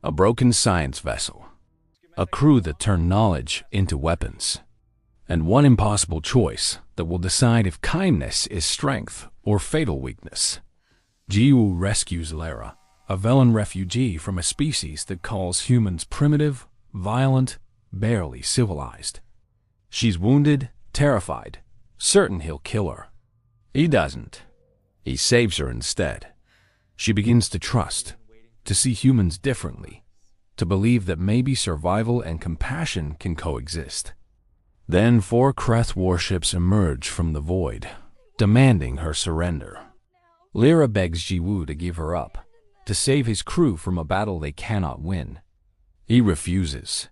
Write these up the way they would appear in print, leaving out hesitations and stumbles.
A broken science vessel, a crew that turned knowledge into weapons, and one impossible choice that will decide if kindness is strength or fatal weakness. Jiwoo rescues Lara, a Velen refugee from a species that calls humans primitive, violent, barely civilized. She's wounded, terrified, certain he'll kill her. He doesn't. He saves her instead. She begins to trust, to see humans differently, to believe that maybe survival and compassion can coexist. Then 4 Kreth warships emerge from the void, demanding her surrender. Lyra begs Jiwoo to give her up, to save his crew from a battle they cannot win. He refuses.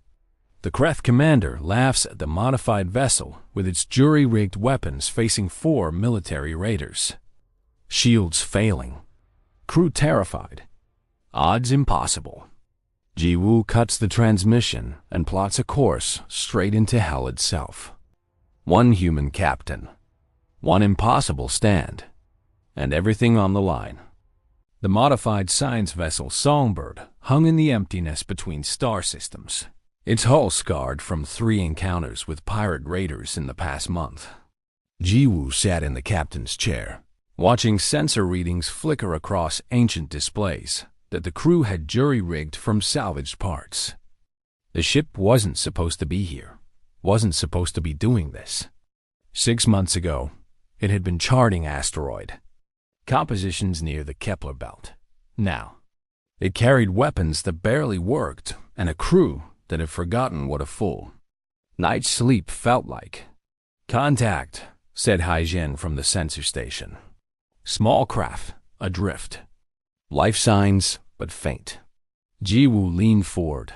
The Kreth commander laughs at the modified vessel with its jury-rigged weapons facing 4 military raiders. Shields failing. Crew terrified. Odds impossible. Jiwoo cuts the transmission and plots a course straight into hell itself. 1 human captain. 1 impossible stand. And everything on the line. The modified science vessel Songbird hung in the emptiness between star systems, its hull scarred from 3 encounters with pirate raiders in the past month. Jiwoo sat in the captain's chair, watching sensor readings flicker across ancient displays that the crew had jury-rigged from salvaged parts. The ship wasn't supposed to be here, wasn't supposed to be doing this. 6 months ago, it had been charting asteroid compositions near the Kepler belt. Now, it carried weapons that barely worked and a crew that had forgotten what a full night's sleep felt like. "Contact," said Haijin from the sensor station. "Small craft, adrift. Life signs, but faint." Jiwoo leaned forward.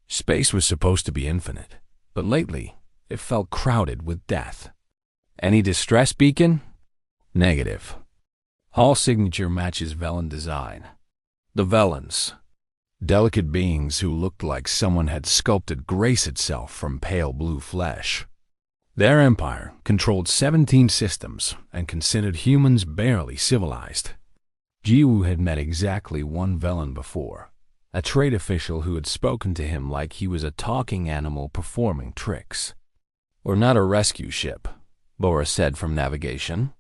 Space was supposed to be infinite, but lately it felt crowded with death. "Any distress beacon?" "Negative." Hull signature matches Velen design. The Velens, delicate beings who looked like someone had sculpted grace itself from pale blue flesh. Their empire controlled 17 systems and considered humans barely civilized. Jiwoo had met exactly 1 Velen before, a trade official who had spoken to him like he was a talking animal performing tricks. "We're not a rescue ship," Bora said from navigation.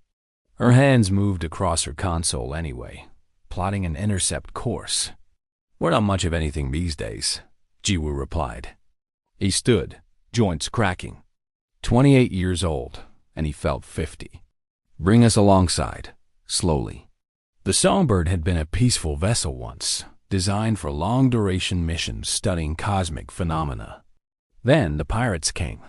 Her hands moved across her console anyway, plotting an intercept course. "We're not much of anything these days," Jiwoo replied. He stood, joints cracking. 28 years old, and he felt 50. "Bring us alongside," slowly. The Songbird had been a peaceful vessel once, designed for long-duration missions studying cosmic phenomena. Then the pirates came,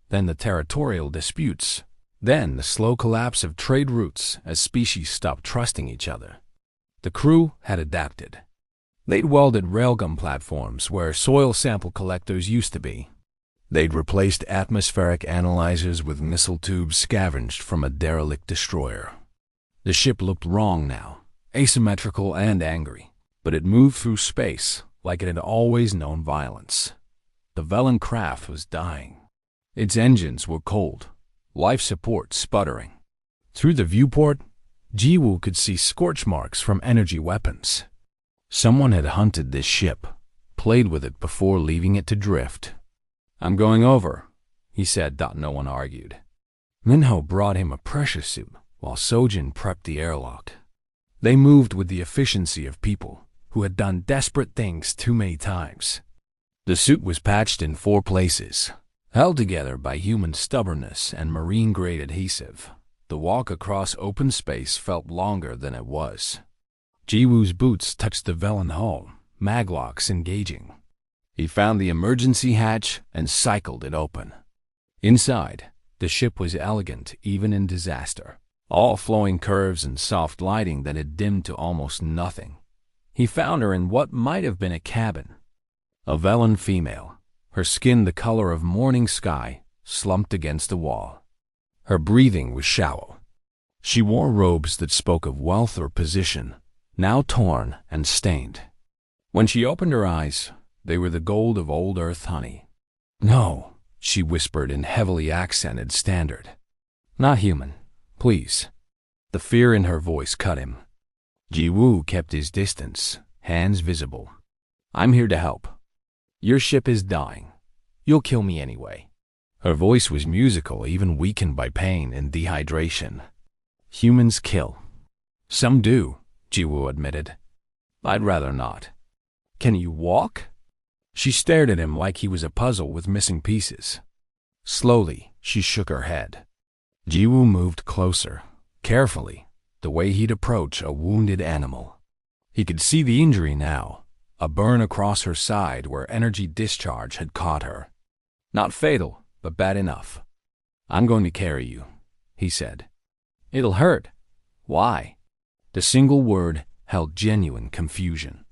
then the territorial disputes, then the slow collapse of trade routes as species stopped trusting each other. The crew had adapted. They'd welded railgun platforms where soil sample collectors used to be. They'd replaced atmospheric analyzers with missile tubes scavenged from a derelict destroyer. The ship looked wrong now, asymmetrical and angry, but it moved through space like it had always known violence. The Velen craft was dying. Its engines were cold, life support sputtering. Through the viewport, Jiwoo could see scorch marks from energy weapons. Someone had hunted this ship, played with it before leaving it to drift. "I'm going over," he said. No one argued. Minho brought him a pressure suit while Sojin prepped the airlock. They moved with the efficiency of people who had done desperate things too many times. The suit was patched in 4 places, held together by human stubbornness and marine-grade adhesive. The walk across open space felt longer than it was. Jiwoo's boots touched the Velen hull, maglocks engaging. He found the emergency hatch and cycled it open. Inside, the ship was elegant even in disaster, all flowing curves and soft lighting that had dimmed to almost nothing. He found her in what might have been a cabin. A Velen female, her skin the color of morning sky, slumped against the wall. Her breathing was shallow. She wore robes that spoke of wealth or position, now torn and stained. When she opened her eyes, they were the gold of old earth honey. "No," she whispered in heavily accented standard. "Not human, please." The fear in her voice cut him. Jiwoo kept his distance, hands visible. I'm here to help. Your ship is dying. You'll kill me anyway. Her voice was musical, even weakened by pain and dehydration. Humans kill. Some do, Jiwoo admitted. I'd rather not. Can you walk? She stared at him like he was a puzzle with missing pieces. Slowly, she shook her head. Jiwoo moved closer, carefully, the way he'd approach a wounded animal. He could see the injury now, a burn across her side where energy discharge had caught her. Not fatal, but bad enough. I'm going to carry you, he said. It'll hurt. Why? The single word held genuine confusion.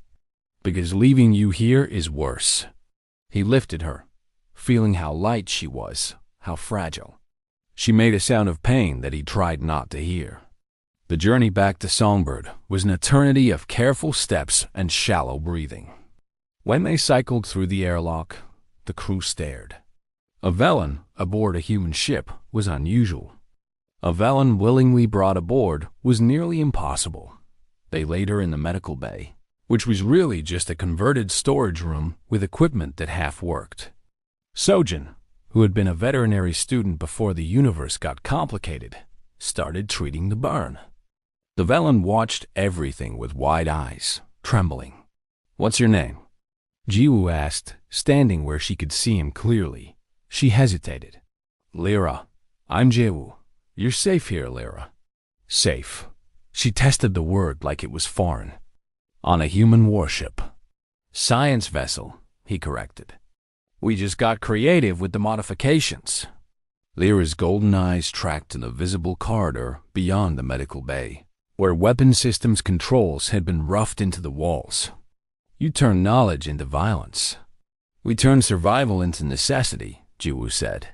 Because leaving you here is worse. He lifted her, feeling how light she was, how fragile. She made a sound of pain that he tried not to hear. The journey back to Songbird was an eternity of careful steps and shallow breathing. When they cycled through the airlock, the crew stared. A Velen aboard a human ship was unusual. A Velen willingly brought aboard was nearly impossible. They laid her in the medical bay, which was really just a converted storage room with equipment that half worked. Sojin, who had been a veterinary student before the universe got complicated, started treating the burn. The Velen watched everything with wide eyes, trembling. What's your name? Jiwoo asked, standing where she could see him clearly. She hesitated. Lyra. I'm Jiwoo. You're safe here, Lyra. Safe. She tested the word like it was foreign. On a human warship. Science vessel, he corrected. We just got creative with the modifications. Lyra's golden eyes tracked in the visible corridor beyond the medical bay, where weapon systems controls had been roughed into the walls. You turn knowledge into violence. We turn survival into necessity, Jiwoo said.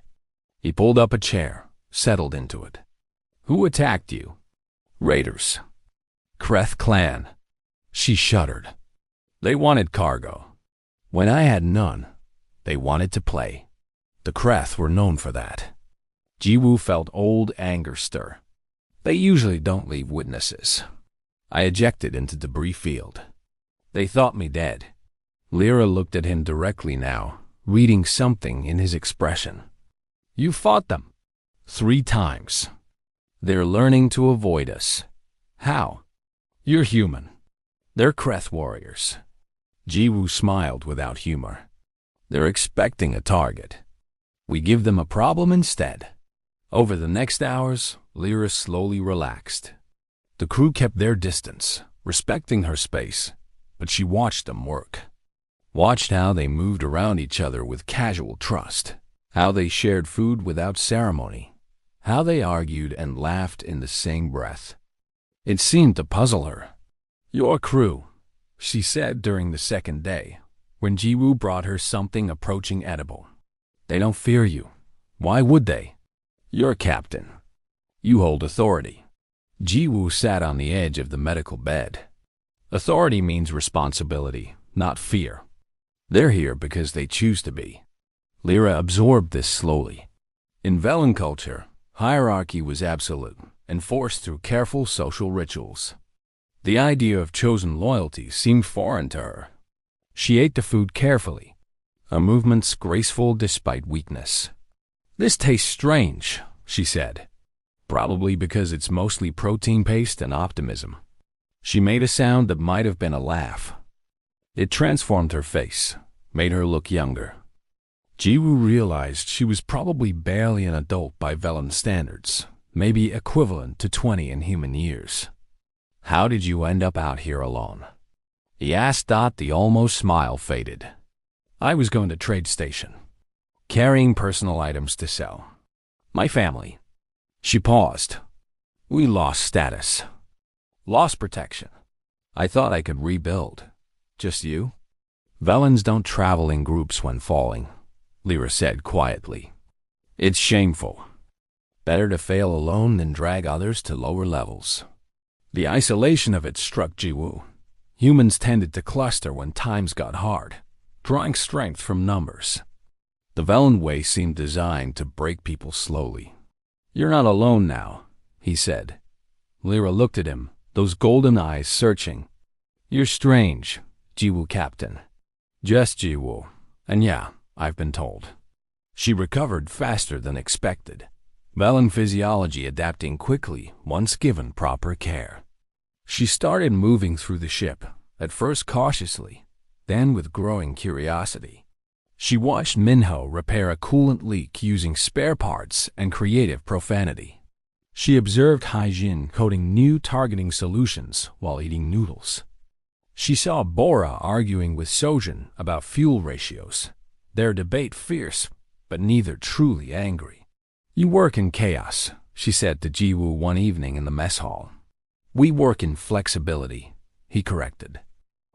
He pulled up a chair, settled into it. Who attacked you? Raiders. Kreth clan. She shuddered. They wanted cargo. When I had none, they wanted to play. The Kreth were known for that. Jiwoo felt old anger stir. They usually don't leave witnesses. I ejected into debris field. They thought me dead. Lyra looked at him directly now, reading something in his expression. You fought them. 3 times. They're learning to avoid us. How? You're human. They're Kreth warriors. Jiwoo smiled without humor. They're expecting a target. We give them a problem instead. Over the next hours, Lyra slowly relaxed. The crew kept their distance, respecting her space, but she watched them work. Watched how they moved around each other with casual trust, how they shared food without ceremony, how they argued and laughed in the same breath. It seemed to puzzle her. Your crew, she said during the second day, when Jiwoo brought her something approaching edible. They don't fear you. Why would they? You're captain. You hold authority. Jiwoo sat on the edge of the medical bed. Authority means responsibility, not fear. They're here because they choose to be. Lyra absorbed this slowly. In Velen culture, hierarchy was absolute, enforced through careful social rituals. The idea of chosen loyalty seemed foreign to her. She ate the food carefully, her movements graceful despite weakness. This tastes strange, she said, probably because it's mostly protein paste and optimism. She made a sound that might have been a laugh. It transformed her face, made her look younger. Jiwoo realized she was probably barely an adult by Velen standards, maybe equivalent to 20 in human years. How did you end up out here alone? He asked. The almost smile faded. I was going to trade station, carrying personal items to sell. My family. She paused. We lost status. Lost protection. I thought I could rebuild. Just you? Velens don't travel in groups when falling, Lyra said quietly. It's shameful. Better to fail alone than drag others to lower levels. The isolation of it struck Jiwoo. Humans tended to cluster when times got hard, drawing strength from numbers. The Velen way seemed designed to break people slowly. You're not alone now, he said. Lyra looked at him, those golden eyes searching. You're strange, Jiwoo captain. Just Jiwoo. And yeah, I've been told. She recovered faster than expected. Velen physiology adapting quickly once given proper care. She started moving through the ship, at first cautiously, then with growing curiosity. She watched Minho repair a coolant leak using spare parts and creative profanity. She observed Haijin coding new targeting solutions while eating noodles. She saw Bora arguing with Sojin about fuel ratios, their debate fierce, but neither truly angry. "You work in chaos," she said to Jiwoo one evening in the mess hall. "We work in flexibility," he corrected.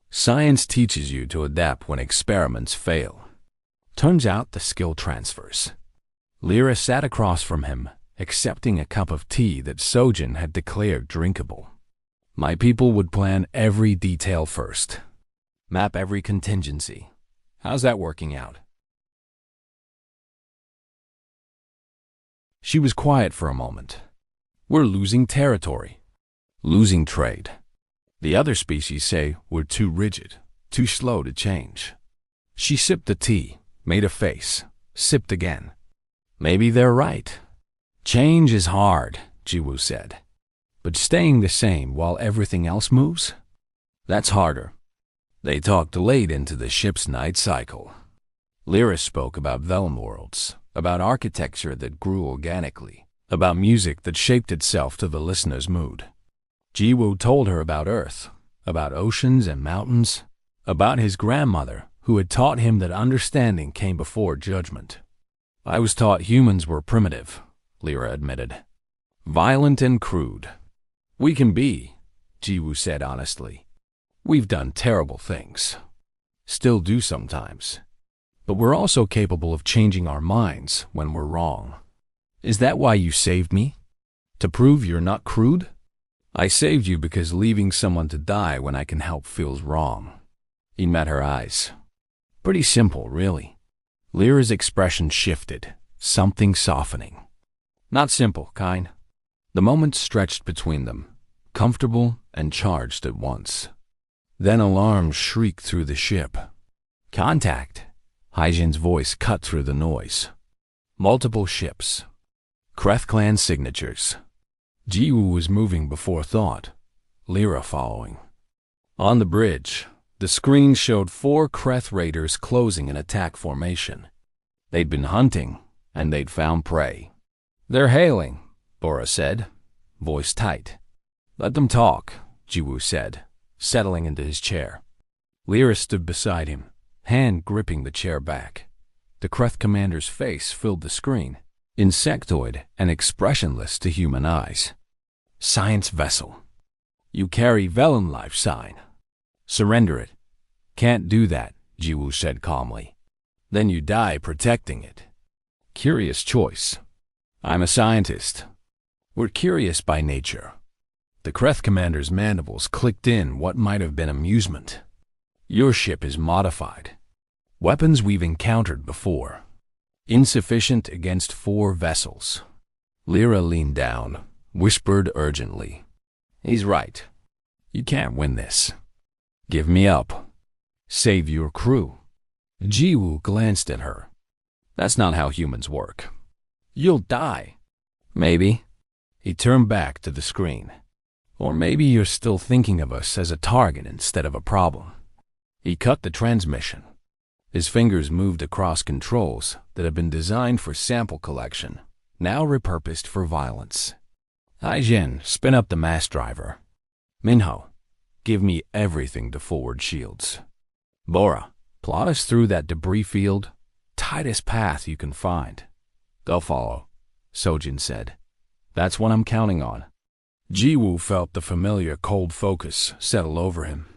"Science teaches you to adapt when experiments fail." Turns out the skill transfers. Lyra sat across from him, accepting a cup of tea that Sojin had declared drinkable. "My people would plan every detail first. Map every contingency. How's that working out?" She was quiet for a moment. "We're losing territory. Losing trade. The other species say we're too rigid, too slow to change." She sipped the tea, made a face, sipped again. "Maybe they're right. Change is hard," Jiwoo said. "But staying the same while everything else moves? That's harder." They talked late into the ship's night cycle. Lyra spoke about Velen worlds, about architecture that grew organically, about music that shaped itself to the listener's mood. Jiwoo told her about Earth, about oceans and mountains, about his grandmother who had taught him that understanding came before judgment. "I was taught humans were primitive," Lyra admitted. "Violent and crude. We can be," Jiwoo said honestly. "We've done terrible things. Still do sometimes. But we're also capable of changing our minds when we're wrong. Is that why you saved me? To prove you're not crude? I saved you because leaving someone to die when I can help feels wrong." He met her eyes. Pretty simple, really. Lyra's expression shifted, something softening. Not simple, kind. The moment stretched between them, comfortable and charged at once. Then alarms shrieked through the ship. "Contact!" Haijin's voice cut through the noise. Multiple ships. Kreth clan signatures. Jiwoo was moving before thought, Lyra following. On the bridge, the screen showed 4 Kreth raiders closing in attack formation. They'd been hunting, and they'd found prey. "They're hailing," Bora said, voice tight. "Let them talk," Jiwoo said, settling into his chair. Lyra stood beside him, hand gripping the chair back. The Kreth commander's face filled the screen, insectoid and expressionless to human eyes. "Science vessel. You carry Velen life sign. Surrender it." "Can't do that," Jiwoo said calmly. "Then you die protecting it." Curious choice. "I'm a scientist." "We're curious by nature." The Kreth commander's mandibles clicked in what might have been amusement. "Your ship is modified. Weapons we've encountered before. Insufficient against 4 vessels." Lyra leaned down, whispered urgently. "He's right. You can't win this. Give me up. Save your crew." Jiwoo glanced at her. "That's not how humans work. You'll die." "Maybe." He turned back to the screen. "Or maybe you're still thinking of us as a target instead of a problem." He cut the transmission. His fingers moved across controls that had been designed for sample collection, now repurposed for violence. "Haijin, spin up the mass driver. Minho, give me everything to forward shields. Bora, plot us through that debris field, tightest path you can find." "They'll follow," Sojin said. "That's what I'm counting on." Jiwoo felt the familiar cold focus settle over him.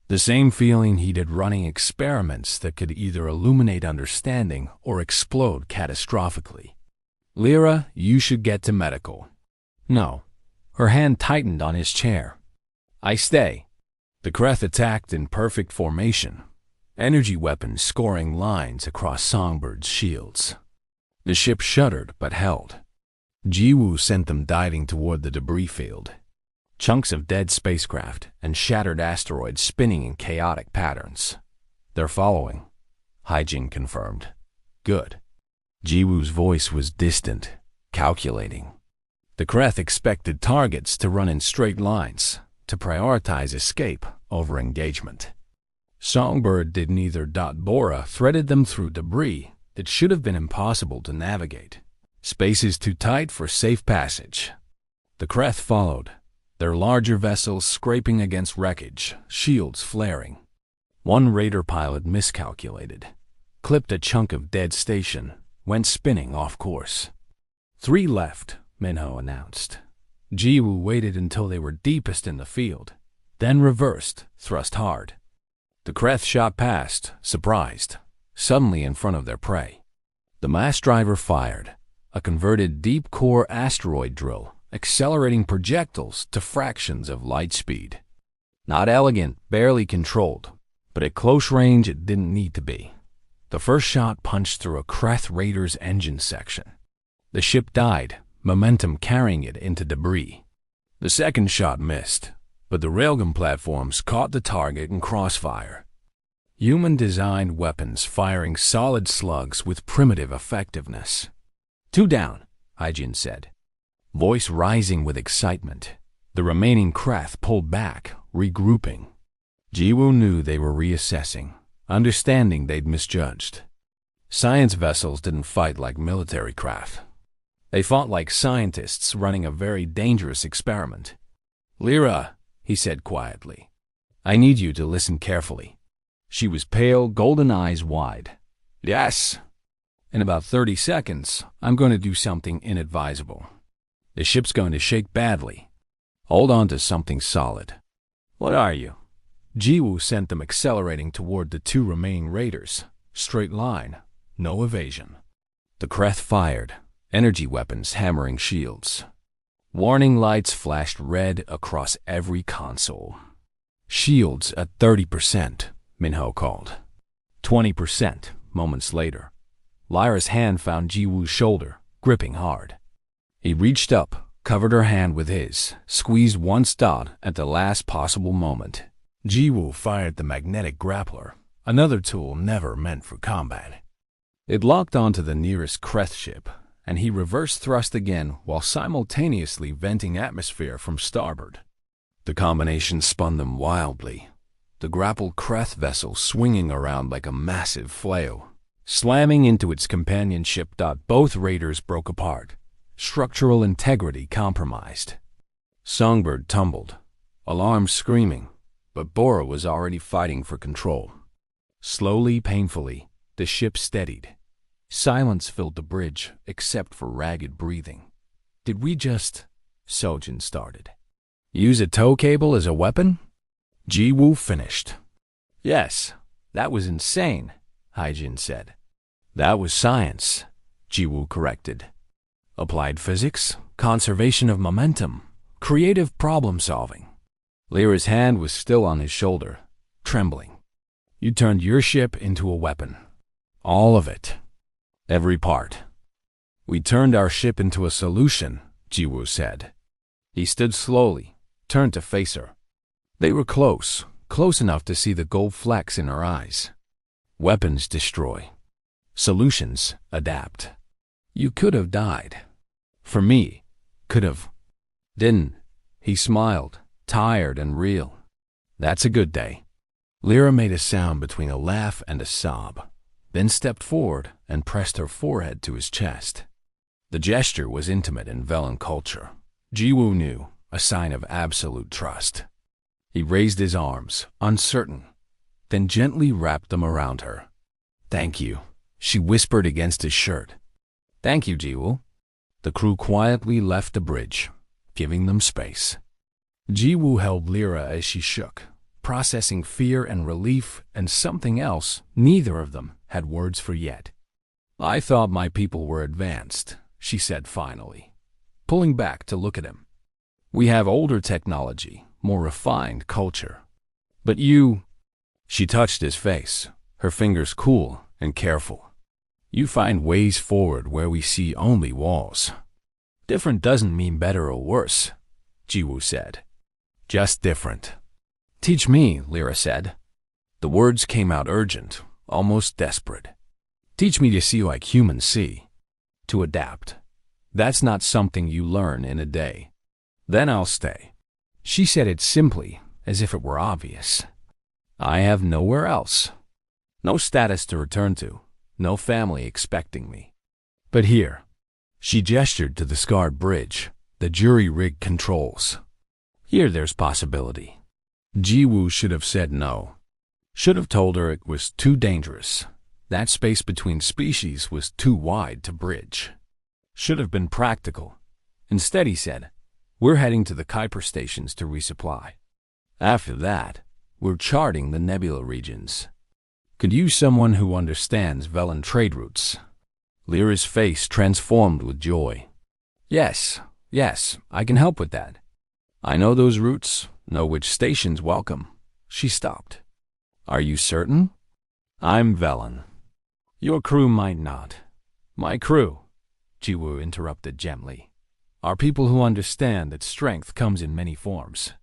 The same feeling he did running experiments that could either illuminate understanding or explode catastrophically. "Lyra, you should get to medical." "No." Her hand tightened on his chair. "I stay." The Kreth attacked in perfect formation, energy weapons scoring lines across Songbird's shields. The ship shuddered but held. Jiwoo sent them diving toward the debris field. Chunks of dead spacecraft and shattered asteroids spinning in chaotic patterns. They're following, Haijin confirmed. Good. Jiwoo's voice was distant, calculating. The Kreth expected targets to run in straight lines, to prioritize escape over engagement. Songbird did neither. Bora threaded them through debris that should have been impossible to navigate. Spaces too tight for safe passage. The Kreth followed, their larger vessels scraping against wreckage, shields flaring. One raider pilot miscalculated, clipped a chunk of dead station, went spinning off course. 3 left, Minho announced. Jiwoo waited until they were deepest in the field, then reversed, thrust hard. The Kreth shot past, surprised, suddenly in front of their prey. The mass driver fired, a converted deep-core asteroid drill, accelerating projectiles to fractions of light speed. Not elegant, barely controlled, but at close range it didn't need to be. The first shot punched through a Kreth Raider's engine section. The ship died, momentum carrying it into debris. The second shot missed, but the railgun platforms caught the target in crossfire. Human-designed weapons firing solid slugs with primitive effectiveness. 2 down, Haijin said, voice rising with excitement. The remaining Kreth pulled back, regrouping. Jiwoo knew they were reassessing, understanding they'd misjudged. Science vessels didn't fight like military craft. They fought like scientists running a very dangerous experiment. Lyra, he said quietly, I need you to listen carefully. She was pale, golden eyes wide. Yes. In about 30 seconds, I'm going to do something inadvisable. The ship's going to shake badly. Hold on to something solid. What are you? Jiwoo sent them accelerating toward the 2 remaining raiders. Straight line, no evasion. The Kreth fired, energy weapons hammering shields. Warning lights flashed red across every console. Shields at 30%, Minho called. 20%, moments later. Lyra's hand found Jiwoo's shoulder, gripping hard. He reached up, covered her hand with his, squeezed one dot at the last possible moment. Jiwoo fired the magnetic grappler, another tool never meant for combat. It locked onto the nearest Kreth ship, and he reverse thrust again while simultaneously venting atmosphere from starboard. The combination spun them wildly, the grappled Kreth vessel swinging around like a massive flail. Slamming into its companion ship. Both raiders broke apart, structural integrity compromised. Songbird tumbled, alarm screaming, but Bora was already fighting for control. Slowly, painfully, the ship steadied. Silence filled the bridge, except for ragged breathing. Did we just... Sojin started. Use a tow cable as a weapon? Jiwoo finished. Yes, that was insane, Haijin said. That was science, Jiwoo corrected. Applied physics, conservation of momentum, creative problem solving. Lyra's hand was still on his shoulder, trembling. You turned your ship into a weapon. All of it. Every part. We turned our ship into a solution, Jiwoo said. He stood slowly, turned to face her. They were close enough to see the gold flecks in her eyes. Weapons destroy. Solutions adapt. You could have died. For me, could have. Didn't. He smiled, tired and real. That's a good day. Lyra made a sound between a laugh and a sob, then stepped forward and pressed her forehead to his chest. The gesture was intimate in Velen culture. Jiwoo knew, a sign of absolute trust. He raised his arms, uncertain, then gently wrapped them around her. Thank you, she whispered against his shirt. Thank you, Jiwoo. The crew quietly left the bridge, giving them space. Jiwoo held Lyra as she shook, processing fear and relief and something else neither of them had words for yet. I thought my people were advanced, she said finally, pulling back to look at him. We have older technology, more refined culture. But you... She touched his face, her fingers cool and careful. You find ways forward where we see only walls. Different doesn't mean better or worse, Jiwoo said. Just different. Teach me, Lyra said. The words came out urgent, almost desperate. Teach me to see like humans see. To adapt. That's not something you learn in a day. Then I'll stay. She said it simply, as if it were obvious. I have nowhere else. No status to return to, no family expecting me. But here. She gestured to the scarred bridge, the jury-rig controls. Here there's possibility. Jiwoo should have said no. Should have told her it was too dangerous. That space between species was too wide to bridge. Should have been practical. Instead he said, we're heading to the Kuiper stations to resupply. After that, we're charting the nebula regions. Could use someone who understands Velen trade routes. Lyra's face transformed with joy. Yes, I can help with that. I know those routes, know which stations welcome. She stopped. Are you certain? I'm Velen. Your crew might not. My crew, Jiwoo interrupted gently, are people who understand that strength comes in many forms.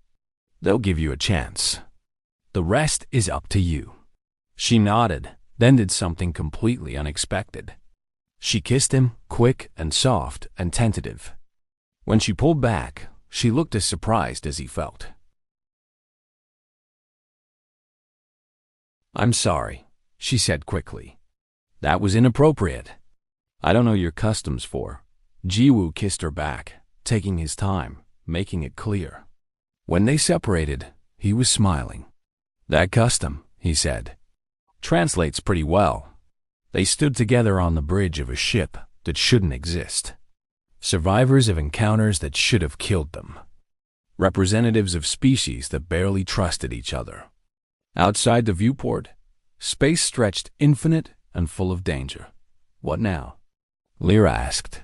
They'll give you a chance. The rest is up to you. She nodded, then did something completely unexpected. She kissed him, quick and soft and tentative. When she pulled back, she looked as surprised as he felt. I'm sorry, she said quickly. That was inappropriate. I don't know your customs for. Jiwoo kissed her back, taking his time, making it clear. When they separated, he was smiling. That custom, he said, translates pretty well. They stood together on the bridge of a ship that shouldn't exist. Survivors of encounters that should have killed them. Representatives of species that barely trusted each other. Outside the viewport, space stretched infinite and full of danger. What now? Lyra asked.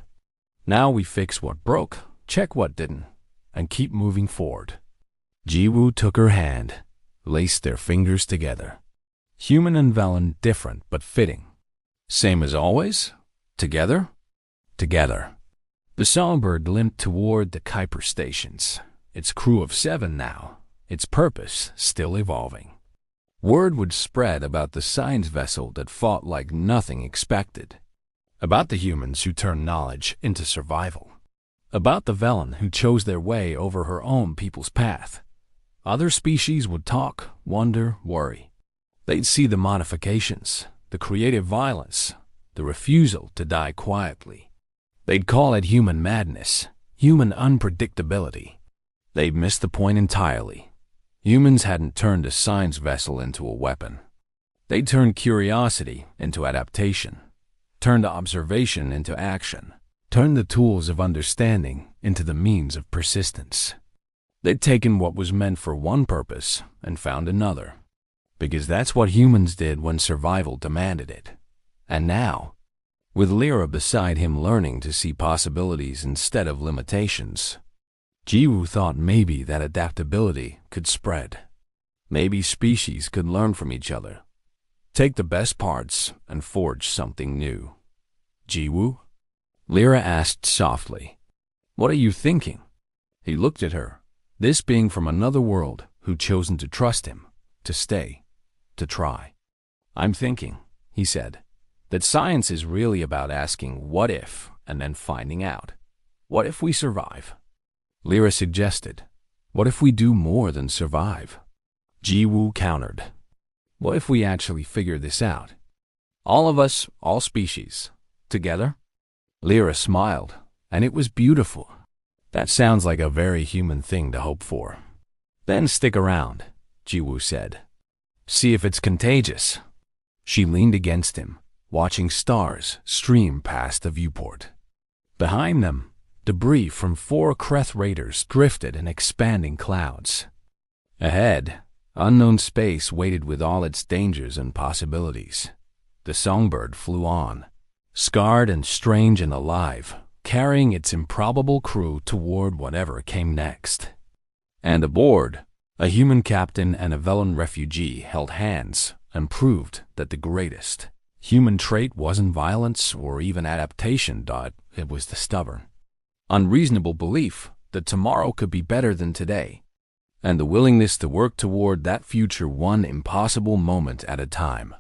Now we fix what broke, check what didn't, and keep moving forward. Jiwoo took her hand, laced their fingers together. Human and Velen different but fitting. Same as always? Together? Together. The songbird limped toward the Kuiper stations, its crew of 7 now, its purpose still evolving. Word would spread about the science vessel that fought like nothing expected. About the humans who turned knowledge into survival. About the Velen who chose their way over her own people's path. Other species would talk, wonder, worry. They'd see the modifications, the creative violence, the refusal to die quietly. They'd call it human madness, human unpredictability. They'd miss the point entirely. Humans hadn't turned a science vessel into a weapon. They'd turned curiosity into adaptation, turned observation into action, turned the tools of understanding into the means of persistence. They'd taken what was meant for one purpose and found another, because that's what humans did when survival demanded it. And now, with Lyra beside him learning to see possibilities instead of limitations, Jiwoo thought maybe that adaptability could spread. Maybe species could learn from each other, take the best parts and forge something new. Jiwoo? Lyra asked softly. What are you thinking? He looked at her, this being from another world who'd chosen to trust him, to stay, to try. I'm thinking, he said, that science is really about asking what if and then finding out. What if we survive? Lyra suggested, what if we do more than survive? Jiwoo countered, what if we actually figure this out? All of us, all species, together? Lyra smiled, and it was beautiful. That sounds like a very human thing to hope for. Then stick around, Jiwoo said. See if it's contagious. She leaned against him, watching stars stream past the viewport. Behind them, debris from 4 Kreth raiders drifted in expanding clouds. Ahead, unknown space waited with all its dangers and possibilities. The songbird flew on, scarred and strange and alive, carrying its improbable crew toward whatever came next. And aboard, a human captain and a Velen refugee held hands and proved that the greatest human trait wasn't violence or even adaptation, it was the stubborn, unreasonable belief that tomorrow could be better than today. and the willingness to work toward that future one impossible moment at a time,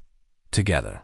together.